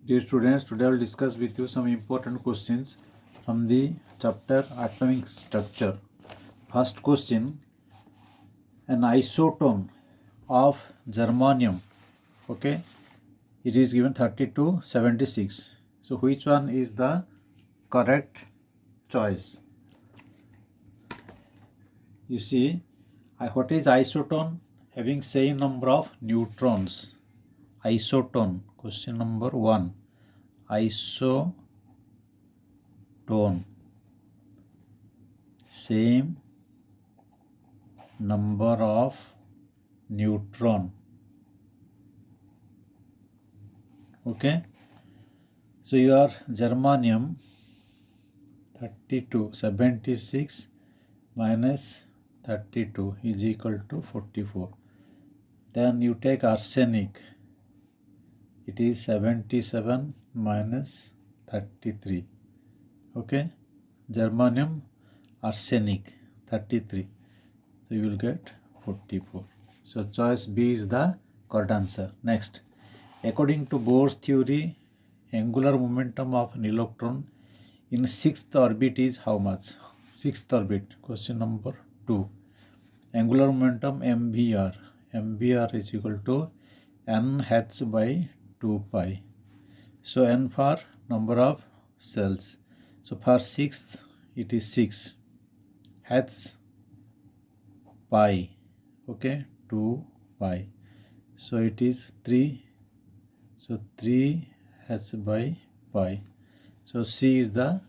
Dear students, today I will discuss with you some important questions from the chapter Atomic Structure. First question, an isotone of germanium, okay, it is given 3276. So which one is the correct choice? You see, what is isotone? Having same number of neutrons. Isotone, question number 1. Isotone, same number of neutron. Okay, so your germanium 76 minus 32 is equal to 44. Then you take arsenic, it is 77 minus 33. Okay, germanium, arsenic 33, so you will get 44. So choice B is the correct answer. Next, according to Bohr's theory, angular momentum of an electron in 6th orbit is how much? 6th orbit, question number 2. Angular momentum MVR. MVR is equal to NH by 2 pi. So N for number of cells. So for 6th it is 6. H pi. Okay, 2 pi. So it is 3. So 3 H by pi. So C is the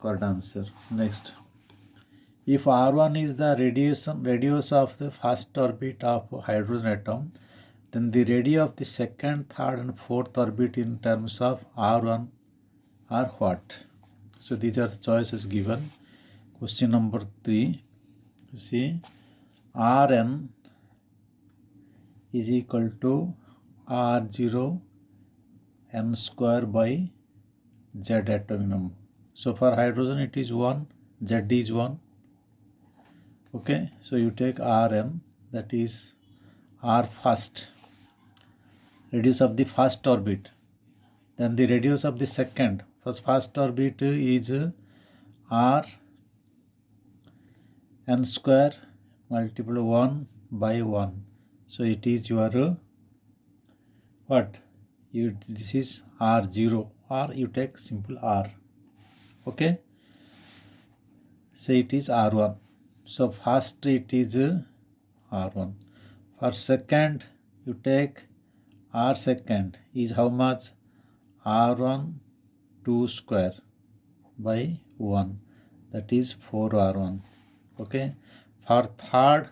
correct answer. Next, if R1 is the radius of the first orbit of hydrogen atom, then the radius of the second, third and fourth orbit in terms of R1 are what? So these are the choices given. Question number 3. You see, Rn is equal to R0 n square by Z atomic number. So for hydrogen it is 1, Z is 1. Okay, so you take Rn, that is R first, radius of the first orbit. Then the radius of the second, first orbit is R n square multiplied 1 by 1. So it is your what? This is R0, or you take simple R. Okay, so it is R1. So first it is R1. For second you take R second is how much? R1 2 square by 1, that is 4R1. Okay, for third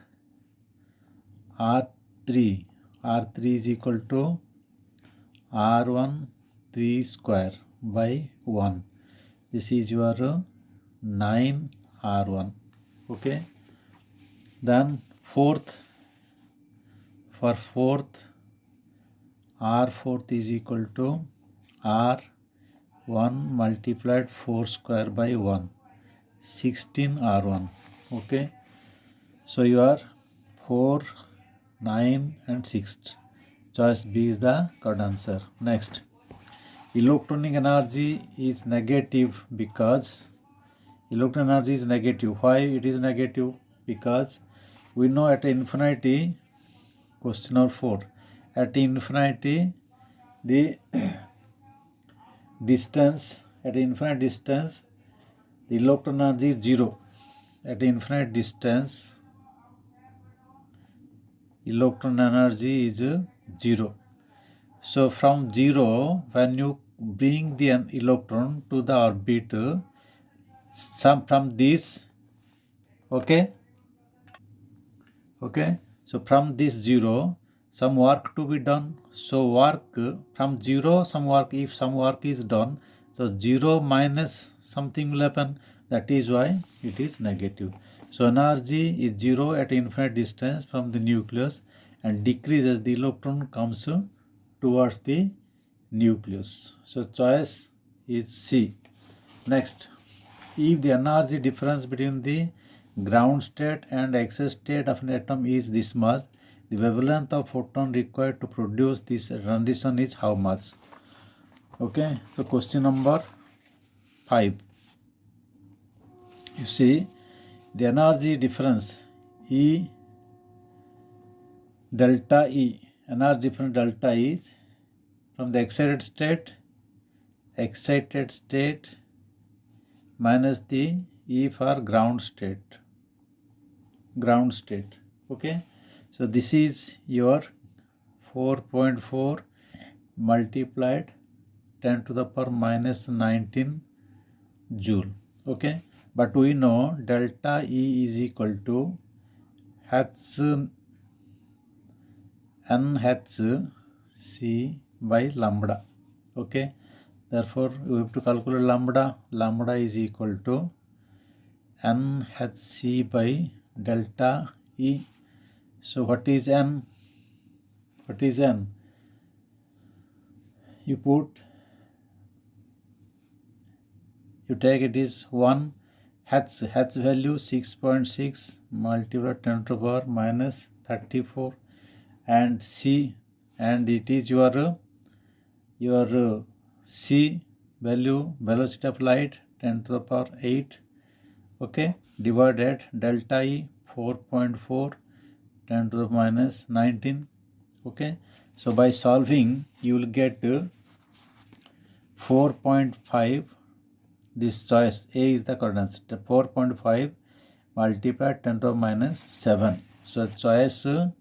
R3, R3 is equal to R1 3 square by 1. This is your 9R1. Okay, then fourth, for fourth, R4 is equal to R1 multiplied 4 square by 1, 16R1. Okay, so you are 4, 9 and 6. Choice B is the correct answer. Next, electronic energy is negative because electron energy is negative. Why it is negative? Because we know at infinity, question number 4, at infinity the distance, at infinite distance the electron energy is 0. At infinite distance electron energy is 0. So from 0, when you bring the electron to the orbit, some from this, okay, so from this 0 some work to be done. So work from 0, some work, if some work is done, so 0 minus something will happen, that is why it is negative. So energy is 0 at infinite distance from the nucleus and decreases, the electron comes towards the nucleus. So choice is C. Next, if the energy difference between the ground state and excess state of an atom is this much, the wavelength of photon required to produce this transition is how much? Okay, so question number 5. You see the energy difference E delta E. Energy difference delta E from the excited state minus the E for ground state. Okay, so this is your 4.4 multiplied 10 to the power minus 19 joule. Okay, but we know delta E is equal to NHC by lambda. Okay, therefore we have to calculate lambda. Lambda is equal to NHC by delta E. So what is N? What is N? You take it is 1. H value 6.6 multiplied 10 to the power minus 34, and C, and it is your C value, velocity of light 10 to the power 8. Okay, divided delta E 4.4 10 to the minus 19. Okay, so by solving you will get 4.5. This choice A is the correct answer. 4.5 multiplied 10 to the minus 7. So choice A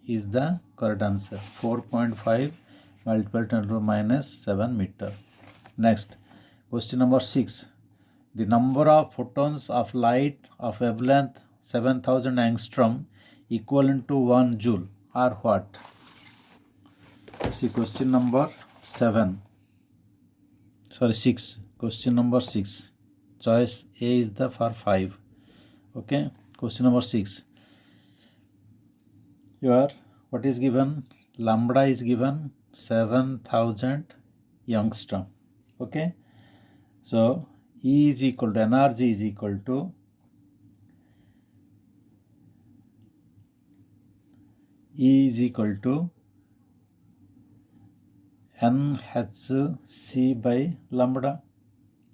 is the correct answer. 4.5 multiplied 10 to the minus 7 meter. Next, question number 6. The number of photons of light of wavelength 7000 angstrom equivalent to 1 joule are what? See question number 6. Question number 6. Choice A is the for 5. Okay. Question number 6. What is given? Lambda is given 7000 angstrom. Okay. So E is equal to energy is equal to NHC by lambda.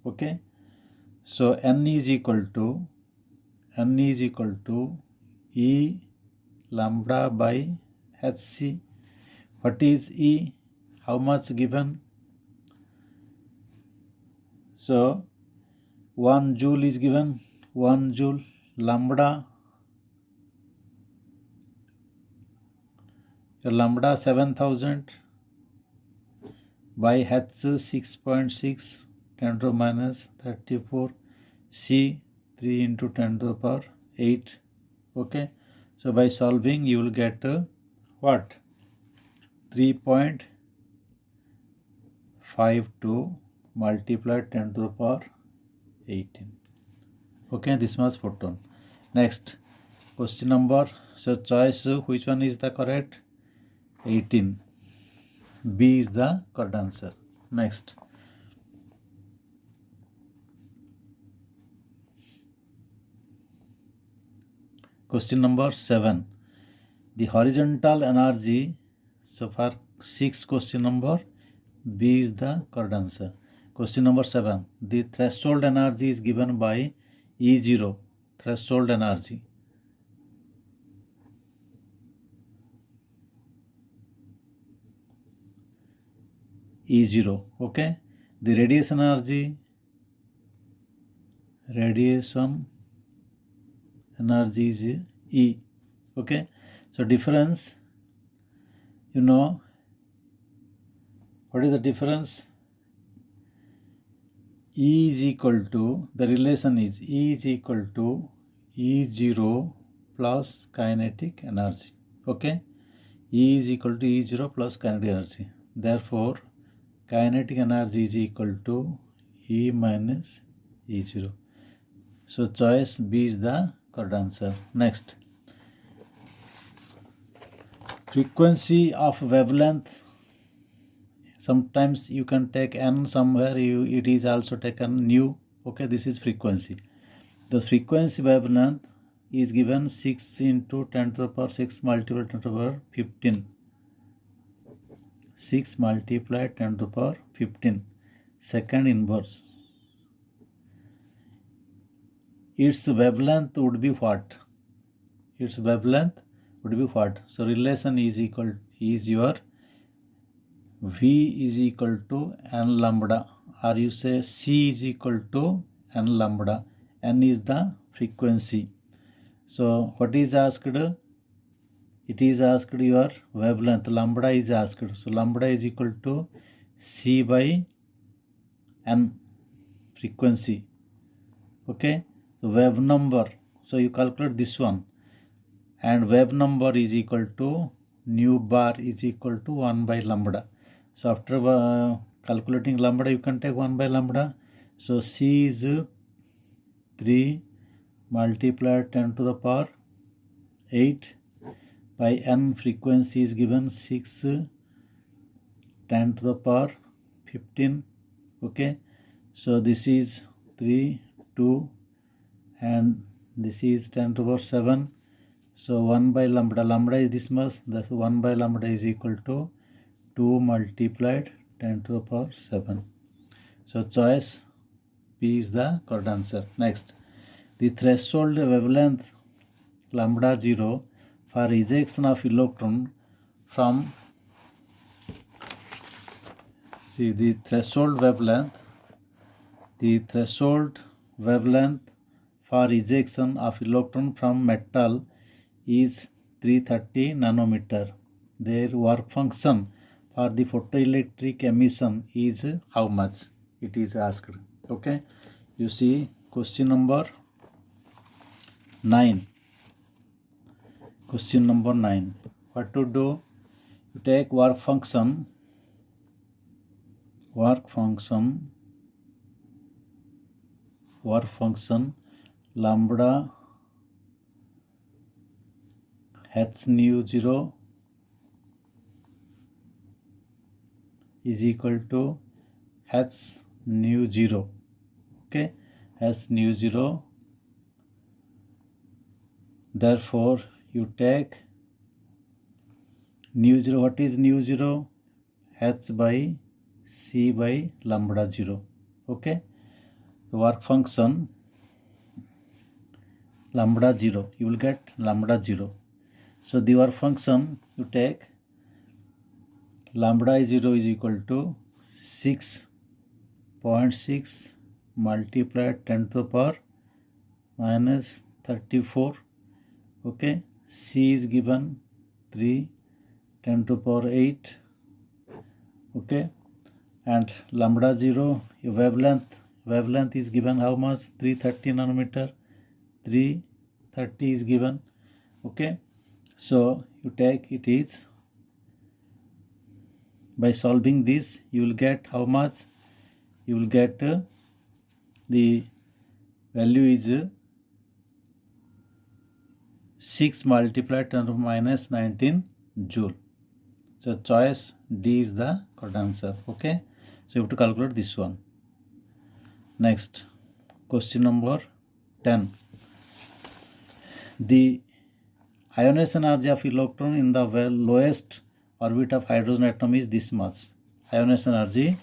Okay, so N is equal to E lambda by HC. What is E? How much given? So 1 joule is given. 1 joule. Lambda 7000 by H 6.6 10 to the minus 34, C 3 into 10 to the power 8. Okay, so by solving you will get what? 3.52 multiplied 10 to the power 18. Okay, this was photon. Next, question number, so choice which one is the correct? 18. B is the correct answer. Next, question number 7. The horizontal energy. So for 6 question number, B is the correct answer. Question number 7. The threshold energy is given by E0. Threshold energy. E0. Okay. The radiation energy. Radiation energy is E. Okay. So difference. You know what is the difference? E is equal to, the relation is E is equal to E0 plus kinetic energy. Okay, E is equal to E0 plus kinetic energy. Therefore, kinetic energy is equal to E minus E0. So choice B is the correct answer. Next, frequency of wavelength. Sometimes you can take N, somewhere it is also taken nu. Okay, this is frequency. The frequency wavelength is given 6 into 10 to the power 6 multiplied 10 to the power 15. 6 multiplied 10 to the power 15 second inverse. Its wavelength would be what? Its wavelength would be what? So relation is your V is equal to n lambda, or you say C is equal to n lambda. N is the frequency. So what is asked? It is asked your wavelength. Lambda is asked. So lambda is equal to C by n, frequency. Okay. So wave number. So you calculate this one. And wave number is equal to nu bar is equal to 1 by lambda. So after calculating lambda, you can take 1 by lambda. So C is 3 multiplied 10 to the power 8 by n, frequency is given 6 10 to the power 15. Okay. So this is 3, 2 and this is 10 to the power 7. So 1 by lambda, lambda is this much, that's 1 by lambda is equal to 2 multiplied 10 to the power 7. So choice B is the correct answer. Next, the threshold wavelength lambda 0 for ejection of electron from the threshold wavelength for ejection of electron from metal is 330 nanometer. Their work function for the photoelectric emission is how much? It is asked. Okay. You see question number 9. Question number 9. What to do? You take work function lambda h nu 0 is equal to h nu 0. Okay, h nu 0. Therefore, you take nu 0. What is nu 0? H by C by lambda 0. Okay, the work function lambda 0. You will get lambda 0. So the work function you take lambda 0 is equal to 6.6 multiplied 10 to the power minus 34. Okay, C is given 3 10 to the power 8. Okay, and lambda 0 wavelength is given how much? 330 nanometer. 330 is given. Okay, so you take it is, by solving this you will get how much? You will get the value is 6 multiplied 10 to the minus 19 joule. So choice D is the correct answer. Okay, so you have to calculate this one. Next, question number 10. The ionization energy of electron in the lowest orbit of hydrogen atom is this much. Ionization energy.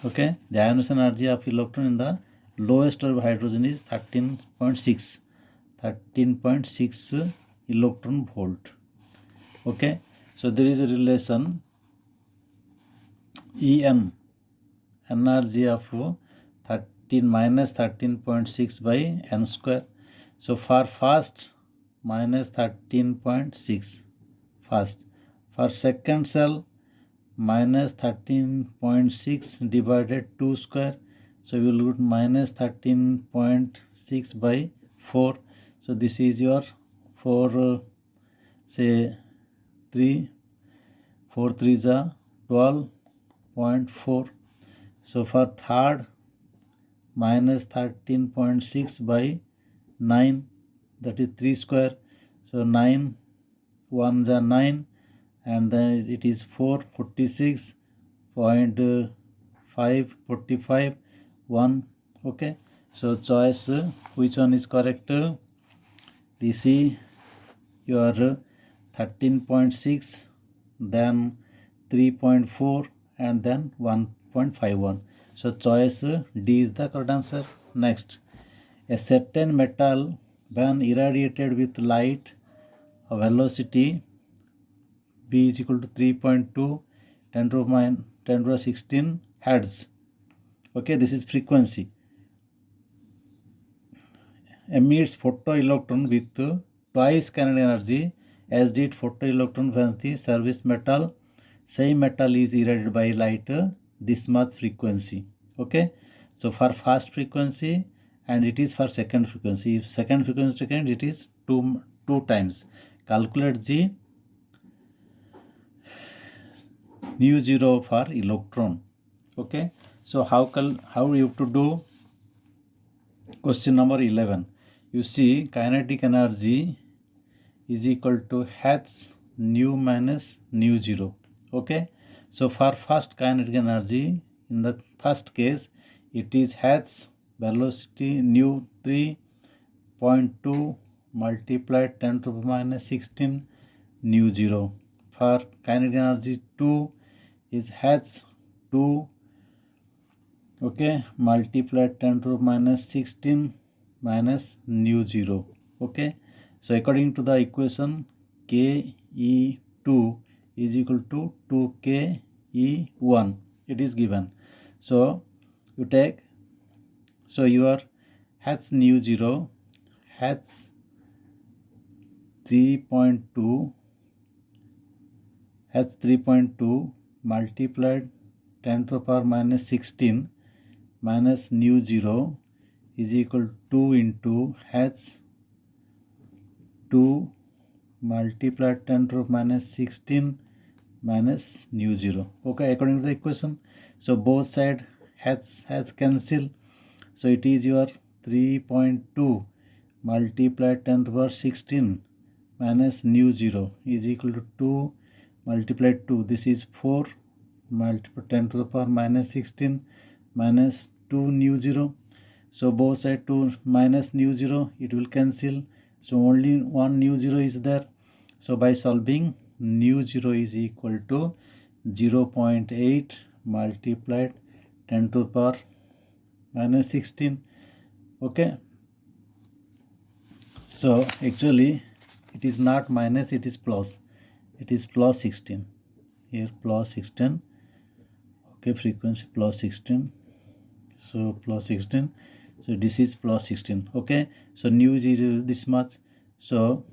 Okay, the ionization energy of electron in the lowest orbit of hydrogen is 13.6 electron volt. Okay, so there is a relation En, energy of 13.6 by n square. So for fast minus 13.6 fast. For second cell minus 13.6 divided 2 square. So we will get minus 13.6 by 4. So this is your 4 say 3 4 3 is 12.4. So for third minus 13.6 by 9, that is 3 square. So 9 1 is 9 and then it is 446.545 1. Okay, so choice which one is correct? DC your 13.6, then 3.4, and then 1.51. So choice D is the correct answer. Next, a certain metal when irradiated with light velocity B is equal to 3.2 10 to the 16 hertz. Okay, this is frequency. Emits photoelectron with twice kinetic energy as did photoelectron when the surface metal same metal is irradiated by light this much frequency. Okay, so for first frequency and it is for second frequency. If second frequency taken, it is two times. Calculate G nu zero for electron. Okay, so how you have to do question number 11. You see kinetic energy is equal to h nu minus nu zero. Okay, so for first kinetic energy, in the first case it is h velocity nu 3.2 multiplied 10 to the minus 16 nu zero. For kinetic energy 2 is h 2, okay, multiplied 10 to the minus 16 minus nu zero. Okay, so according to the equation Ke2 is equal to 2Ke1, it is given. So you take, so your h nu zero, h 3.2 multiplied 10 to the power minus 16 minus nu zero is equal to 2 into h 2 multiplied 10 to the minus 16 minus nu zero. Okay, according to the equation, so both side has cancel, so it is your 3.2 multiplied 10 to the power 16 minus nu zero is equal to 2 multiplied 2, this is 4 multiplied 10 to the power minus 16 minus 2 nu zero. So both side 2 minus nu zero, it will cancel, so only one nu zero is there. So by solving, nu zero is equal to 0.8 multiplied 10 to the power minus 16. Okay, so actually it is not minus, it is plus. It is plus 16 here, plus 16. Okay, frequency plus 16, so plus 16, so this is plus 16. Okay, so nu is this much, so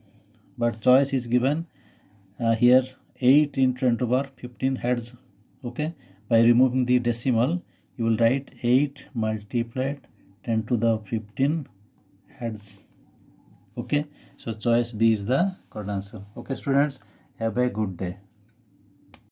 but choice is given here 8 into 10 to the power 15 hertz. Okay, by removing the decimal you will write 8 multiplied 10 to the 15 hertz. Okay, so choice B is the correct answer. Okay students, have a good day.